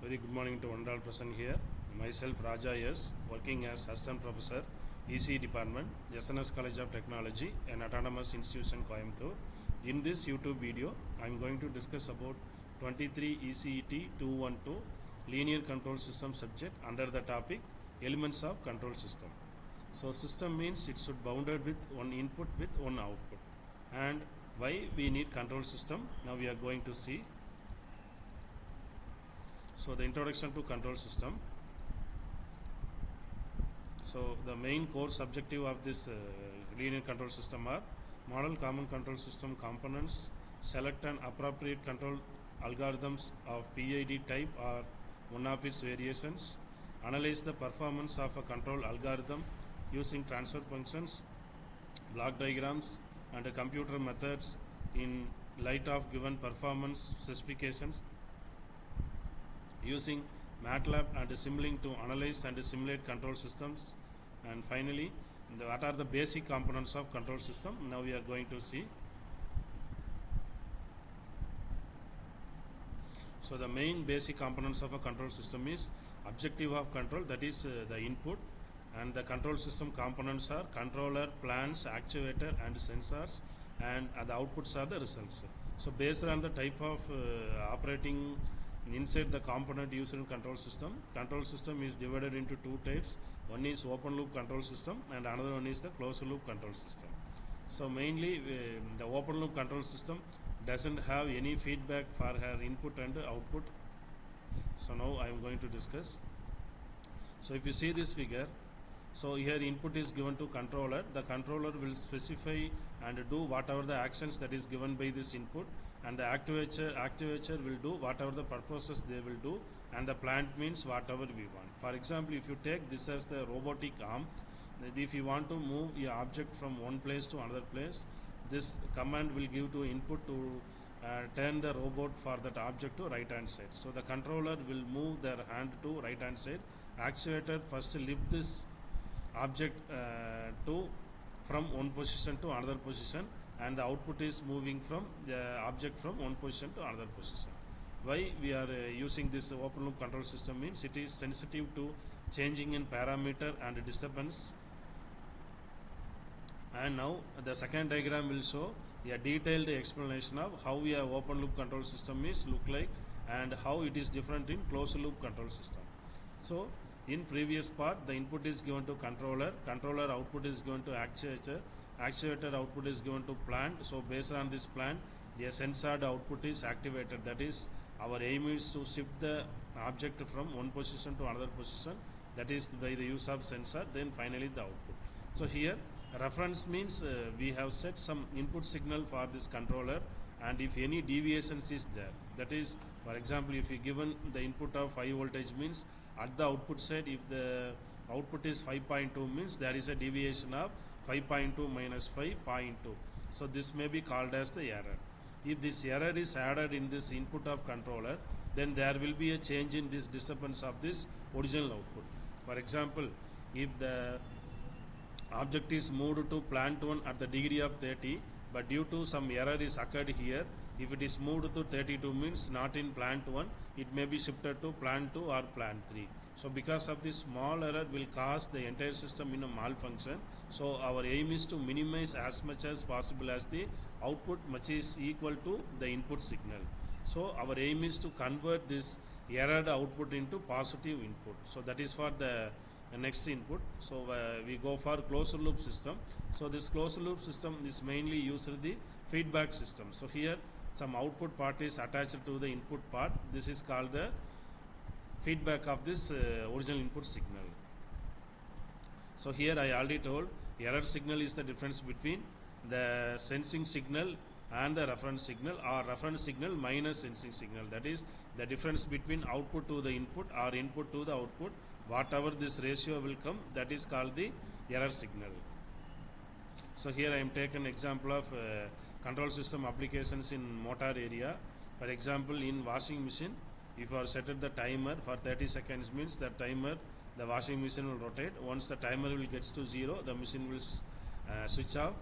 Very good morning to one all present here. Myself Raja S, working as Assistant Professor, EC Department, SNS College of Technology, an autonomous institution Coimbatore. In this YouTube video, I am going to discuss about 23 ECET 212 Linear Control System subject under the topic Elements of Control System. So system means it should bounded with one input with one output. And why we need control system? Now we are going to see. So the introduction to control system. So the main core objective of this linear control system are model common control system components, select an appropriate control algorithms of PID type or one of its variations, analyze the performance of a control algorithm using transfer functions, block diagrams and computer methods in light of given performance specifications, using MATLAB and Simulink to analyze and simulate control systems, and finally what are the basic components of control system. Now we are going to see. So the main basic components of a control system is objective of control, that is the input, and the control system components are controller, plans, actuator and sensors, and the outputs are the results. So based on the type of operating inside the component used in control system is divided into two types. One is open loop control system and another one is the closed loop control system. So mainly the open loop control system doesn't have any feedback for her input and output. So now I am going to discuss. So if you see this figure, so here input is given to controller. The controller will specify and do whatever the actions that is given by this input, and the actuator will do whatever the purposes they will do, and the plant means whatever we want. For example, if you take this as the robotic arm, if you want to move your object from one place to another place, this command will give to input to turn the robot for that object to right hand side. So the controller will move their hand to right hand side. Actuator first lift this object from one position to another position, and the output is moving from the object from one position to another position. Why we are using this open loop control system means it is sensitive to changing in parameter and disturbance. And now the second diagram will show a detailed explanation of how a open loop control system is look like and how it is different in closed loop control system. So in previous part, the input is given to controller output is given to actuator output is given to plant. So based on this plant, the sensored output is activated. That is, our aim is to shift the object from one position to another position, that is by the use of sensor, then finally the output. So here reference means we have set some input signal for this controller, and if any deviations is there, that is, for example, if you given the input of 5 voltage means at the output side, if the output is 5.2 means there is a deviation of 5.2 minus 5.2. So this may be called as the error. If this error is added in this input of controller, then there will be a change in this disturbance of this original output. For example, if the object is moved to plant 1 at the degree of 30, but due to some error is occurred here, if it is moved to 32 means not in plant 1, it may be shifted to plant 2 or plant 3. So because of this small error will cause the entire system in a malfunction. So our aim is to minimize as much as possible as the output much is equal to the input signal. So our aim is to convert this errored output into positive input. So that is for the next input. So we go for closed loop system. So this closed loop system is mainly used the feedback system. So here some output part is attached to the input part. This is called the feedback of this original input signal. So here I already told error signal is the difference between the sensing signal and the reference signal, or reference signal minus sensing signal. That is the difference between output to the input or input to the output. Whatever this ratio will come, that is called the error signal. So here I am taking example of control system applications in motor area. For example, in washing machine, if you are set the timer for 30 seconds means the timer, the washing machine will rotate. Once the timer will gets to 0, the machine will switch off,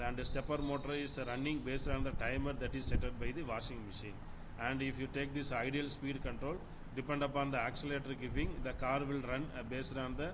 and the stepper motor is running based on the timer that is set by the washing machine. and if you take this ideal speed control, depend upon the accelerator giving, the car will run based on the